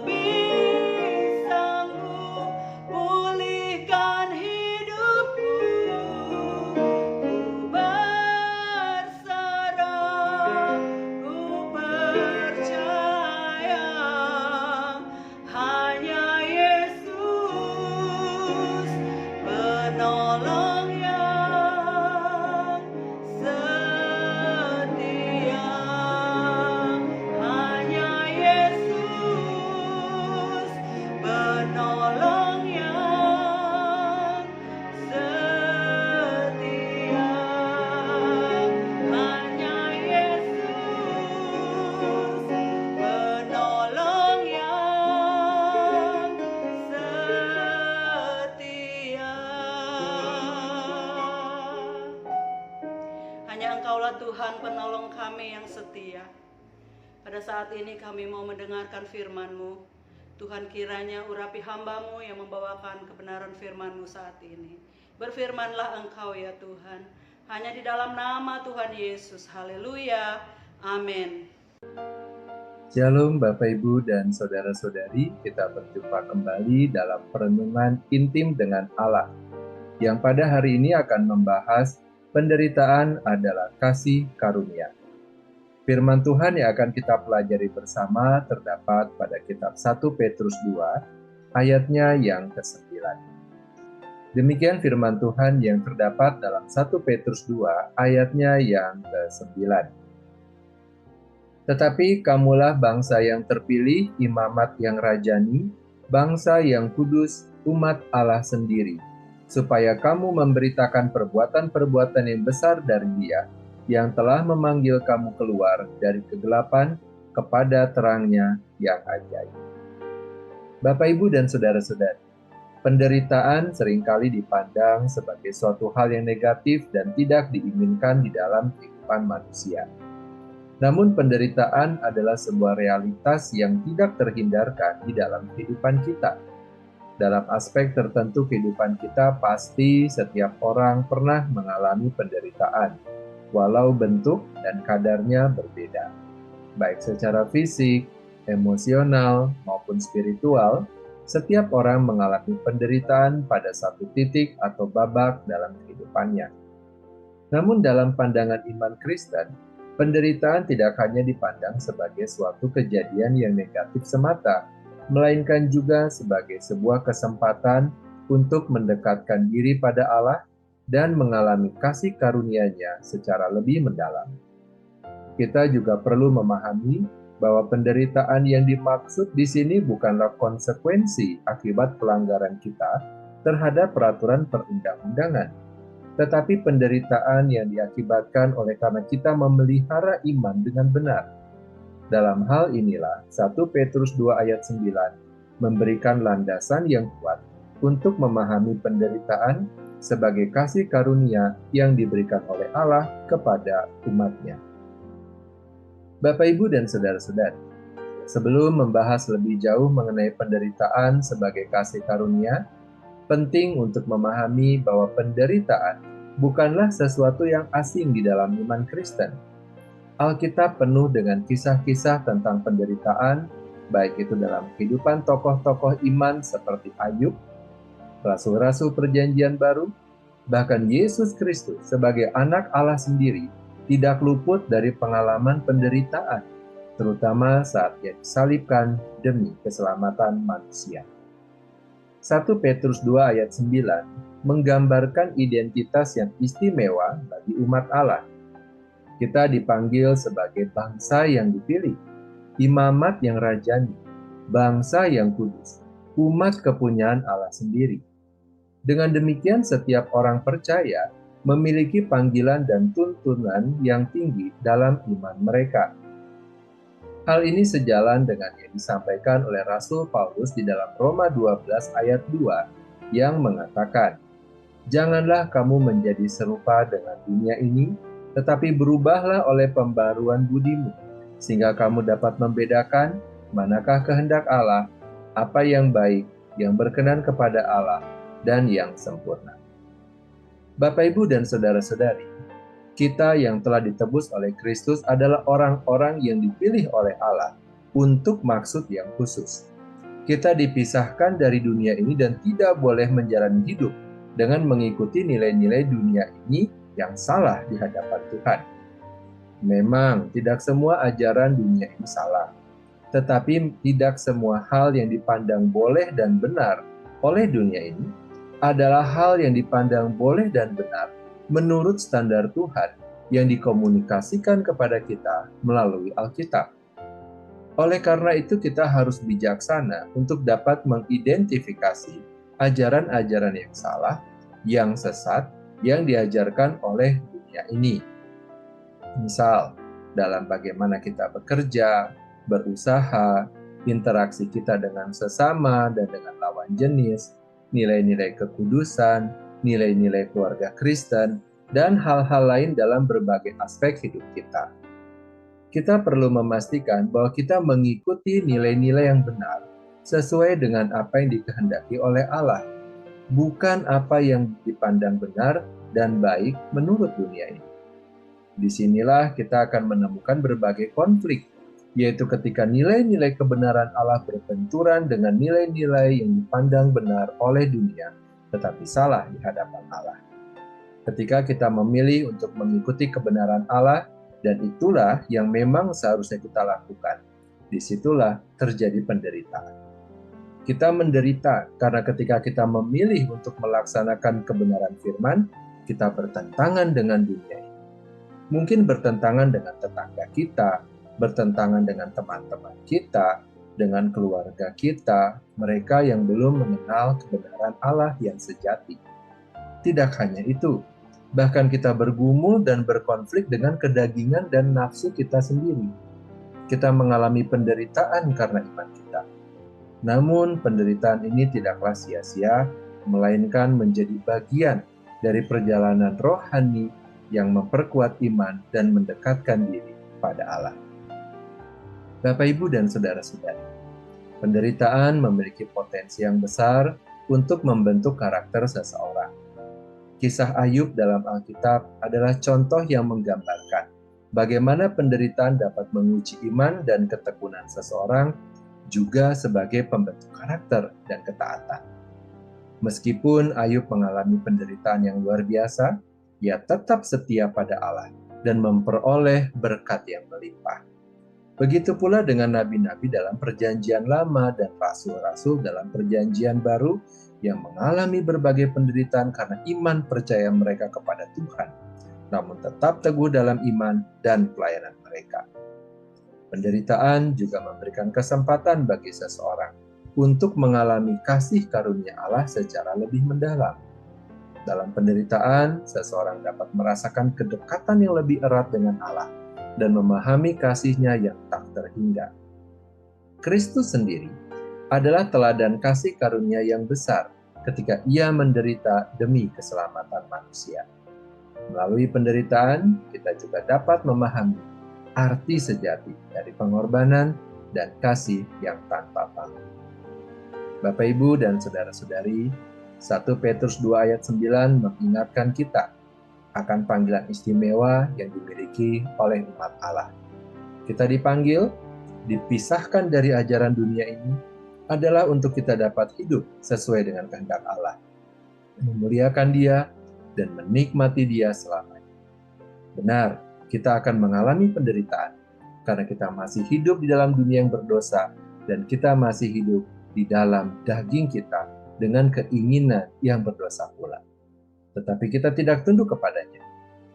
lebih sanggup pulihkan hidupku. Ku berserah, ku percaya hanya Yesus penolong yang setia. Hanya Yesus penolong yang setia. Hanya Yesus penolong yang setia. Hanya Engkaulah Tuhan penolong kami yang setia. Pada saat ini kami mau mendengarkan firman-Mu. Tuhan, kiranya urapi hamba-Mu yang membawakan kebenaran firman-Mu saat ini. Berfirmanlah Engkau ya Tuhan. Hanya di dalam nama Tuhan Yesus. Haleluya. Amin. Shalom Bapak Ibu dan Saudara-saudari, kita berjumpa kembali dalam perenungan intim dengan Allah, yang pada hari ini akan membahas penderitaan adalah kasih karunia. Firman Tuhan yang akan kita pelajari bersama terdapat pada kitab 1 Petrus 2, ayatnya yang ke-9. Demikian firman Tuhan yang terdapat dalam 1 Petrus 2, ayatnya yang ke-9. Tetapi kamulah bangsa yang terpilih, imamat yang rajani, bangsa yang kudus, umat Allah sendiri, supaya kamu memberitakan perbuatan-perbuatan yang besar dari Dia, yang telah memanggil kamu keluar dari kegelapan kepada terangnya yang ajaib. Bapak, Ibu, dan Saudara-saudari, penderitaan seringkali dipandang sebagai suatu hal yang negatif dan tidak diinginkan di dalam kehidupan manusia. Namun penderitaan adalah sebuah realitas yang tidak terhindarkan di dalam kehidupan kita. Dalam aspek tertentu kehidupan kita, pasti setiap orang pernah mengalami penderitaan, walau bentuk dan kadarnya berbeda. Baik secara fisik, emosional, maupun spiritual, setiap orang mengalami penderitaan pada satu titik atau babak dalam kehidupannya. Namun dalam pandangan iman Kristen, penderitaan tidak hanya dipandang sebagai suatu kejadian yang negatif semata, melainkan juga sebagai sebuah kesempatan untuk mendekatkan diri pada Allah dan mengalami kasih karunia-Nya secara lebih mendalam. Kita juga perlu memahami bahwa penderitaan yang dimaksud di sini bukanlah konsekuensi akibat pelanggaran kita terhadap peraturan perundang-undangan, tetapi penderitaan yang diakibatkan oleh karena kita memelihara iman dengan benar. Dalam hal inilah 1 Petrus 2 ayat 9 memberikan landasan yang kuat untuk memahami penderitaan sebagai kasih karunia yang diberikan oleh Allah kepada umat-Nya. Bapak, Ibu, dan Saudara-saudari, sebelum membahas lebih jauh mengenai penderitaan sebagai kasih karunia, penting untuk memahami bahwa penderitaan bukanlah sesuatu yang asing di dalam iman Kristen. Alkitab penuh dengan kisah-kisah tentang penderitaan, baik itu dalam kehidupan tokoh-tokoh iman seperti Ayub, rasul-rasul perjanjian baru, bahkan Yesus Kristus sebagai anak Allah sendiri tidak luput dari pengalaman penderitaan, terutama saat Ia disalibkan demi keselamatan manusia. 1 Petrus 2 ayat 9 menggambarkan identitas yang istimewa bagi umat Allah. Kita dipanggil sebagai bangsa yang dipilih, imamat yang rajani, bangsa yang kudus, umat kepunyaan Allah sendiri. Dengan demikian, setiap orang percaya memiliki panggilan dan tuntunan yang tinggi dalam iman mereka. Hal ini sejalan dengan yang disampaikan oleh Rasul Paulus di dalam Roma 12 ayat 2 yang mengatakan, "Janganlah kamu menjadi serupa dengan dunia ini, tetapi berubahlah oleh pembaruan budimu, sehingga kamu dapat membedakan manakah kehendak Allah, apa yang baik, yang berkenan kepada Allah, dan yang sempurna." Bapak, Ibu, dan saudara-saudari, kita yang telah ditebus oleh Kristus adalah orang-orang yang dipilih oleh Allah untuk maksud yang khusus. Kita dipisahkan dari dunia ini dan tidak boleh menjalani hidup dengan mengikuti nilai-nilai dunia ini yang salah di hadapan Tuhan. Memang tidak semua ajaran dunia ini salah, tetapi tidak semua hal yang dipandang boleh dan benar oleh dunia ini adalah hal yang dipandang boleh dan benar menurut standar Tuhan yang dikomunikasikan kepada kita melalui Alkitab. Oleh karena itu, kita harus bijaksana untuk dapat mengidentifikasi ajaran-ajaran yang salah, yang sesat, yang diajarkan oleh dunia ini. Misal, dalam bagaimana kita bekerja, berusaha, interaksi kita dengan sesama dan dengan lawan jenis, nilai-nilai kekudusan, nilai-nilai keluarga Kristen, dan hal-hal lain dalam berbagai aspek hidup kita. Kita perlu memastikan bahwa kita mengikuti nilai-nilai yang benar sesuai dengan apa yang dikehendaki oleh Allah, bukan apa yang dipandang benar dan baik menurut dunia ini. Disinilah kita akan menemukan berbagai konflik, yaitu ketika nilai-nilai kebenaran Allah berbenturan dengan nilai-nilai yang dipandang benar oleh dunia, tetapi salah di hadapan Allah. Ketika kita memilih untuk mengikuti kebenaran Allah, dan itulah yang memang seharusnya kita lakukan, disitulah terjadi penderitaan. Kita menderita karena ketika kita memilih untuk melaksanakan kebenaran firman, kita bertentangan dengan dunia ini. Mungkin bertentangan dengan tetangga kita, bertentangan dengan teman-teman kita, dengan keluarga kita, mereka yang belum mengenal kebenaran Allah yang sejati. Tidak hanya itu, bahkan kita bergumul dan berkonflik dengan kedagingan dan nafsu kita sendiri. Kita mengalami penderitaan karena iman kita. Namun penderitaan ini tidaklah sia-sia, melainkan menjadi bagian dari perjalanan rohani yang memperkuat iman dan mendekatkan diri pada Allah. Bapak, Ibu, dan saudara-saudari, penderitaan memiliki potensi yang besar untuk membentuk karakter seseorang. Kisah Ayub dalam Alkitab adalah contoh yang menggambarkan bagaimana penderitaan dapat menguji iman dan ketekunan seseorang, juga sebagai pembentuk karakter dan ketaatan. Meskipun Ayub mengalami penderitaan yang luar biasa, ia tetap setia pada Allah dan memperoleh berkat yang melimpah. Begitu pula dengan nabi-nabi dalam Perjanjian Lama dan rasul-rasul dalam Perjanjian Baru yang mengalami berbagai penderitaan karena iman percaya mereka kepada Tuhan, namun tetap teguh dalam iman dan pelayanan mereka. Penderitaan juga memberikan kesempatan bagi seseorang untuk mengalami kasih karunia Allah secara lebih mendalam. Dalam penderitaan, seseorang dapat merasakan kedekatan yang lebih erat dengan Allah dan memahami kasih-Nya yang tak terhingga. Kristus sendiri adalah teladan kasih karunia yang besar ketika ia menderita demi keselamatan manusia. Melalui penderitaan, kita juga dapat memahami arti sejati dari pengorbanan dan kasih yang tanpa pamrih. Bapak, Ibu, dan saudara-saudari, 1 Petrus 2 ayat 9 mengingatkan kita akan panggilan istimewa yang dimiliki oleh umat Allah. Kita dipanggil, dipisahkan dari ajaran dunia ini, adalah untuk kita dapat hidup sesuai dengan kehendak Allah, memuliakan Dia, dan menikmati Dia selamanya. Benar, kita akan mengalami penderitaan, karena kita masih hidup di dalam dunia yang berdosa, dan kita masih hidup di dalam daging kita dengan keinginan yang berdosa pula. Tetapi kita tidak tunduk kepadanya,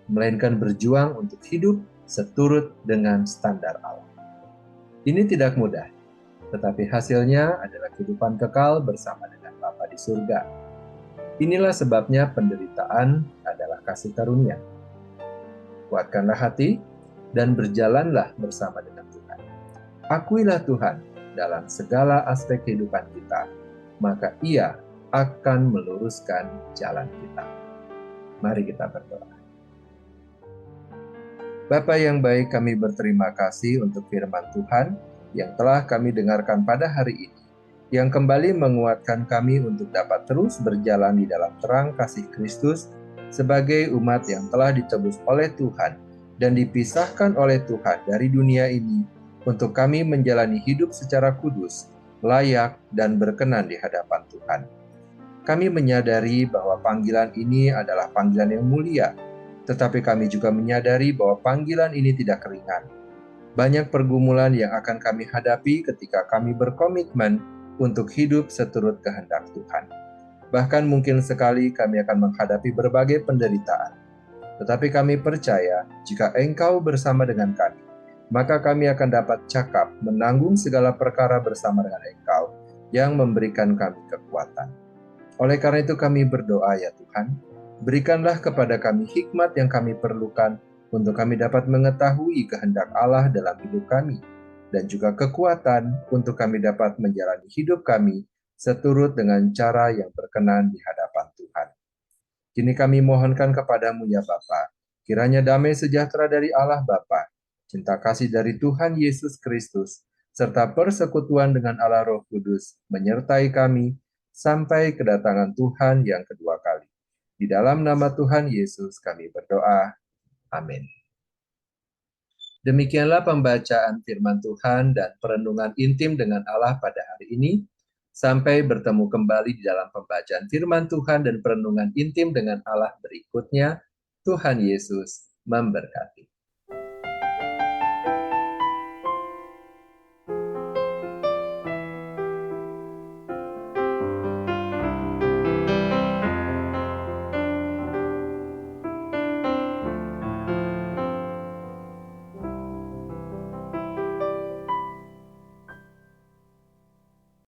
melainkan berjuang untuk hidup seturut dengan standar Allah. Ini tidak mudah, tetapi hasilnya adalah kehidupan kekal bersama dengan Bapa di surga. Inilah sebabnya penderitaan adalah kasih karunia. Kuatkanlah hati dan berjalanlah bersama dengan Tuhan. Akuilah Tuhan dalam segala aspek kehidupan kita, maka Ia akan meluruskan jalan kita. Mari kita berdoa. Bapa yang baik, kami berterima kasih untuk firman Tuhan yang telah kami dengarkan pada hari ini, yang kembali menguatkan kami untuk dapat terus berjalan di dalam terang kasih Kristus sebagai umat yang telah ditebus oleh Tuhan dan dipisahkan oleh Tuhan dari dunia ini untuk kami menjalani hidup secara kudus layak, dan berkenan di hadapan Tuhan. Kami menyadari bahwa panggilan ini adalah panggilan yang mulia, tetapi kami juga menyadari bahwa panggilan ini tidak ringan. Banyak pergumulan yang akan kami hadapi ketika kami berkomitmen untuk hidup seturut kehendak Tuhan. Bahkan mungkin sekali kami akan menghadapi berbagai penderitaan. Tetapi kami percaya jika Engkau bersama dengan kami, maka kami akan dapat cakap menanggung segala perkara bersama dengan Engkau yang memberikan kami kekuatan. Oleh karena itu kami berdoa ya Tuhan, berikanlah kepada kami hikmat yang kami perlukan untuk kami dapat mengetahui kehendak Allah dalam hidup kami, dan juga kekuatan untuk kami dapat menjalani hidup kami seturut dengan cara yang berkenan di hadapan Tuhan. Kini kami mohonkan kepadamu ya Bapa, kiranya damai sejahtera dari Allah Bapa, cinta kasih dari Tuhan Yesus Kristus, serta persekutuan dengan Allah Roh Kudus menyertai kami sampai kedatangan Tuhan yang kedua kali. Di dalam nama Tuhan Yesus kami berdoa. Amin. Demikianlah pembacaan firman Tuhan dan perenungan intim dengan Allah pada hari ini. Sampai bertemu kembali di dalam pembacaan firman Tuhan dan perenungan intim dengan Allah berikutnya. Tuhan Yesus memberkati.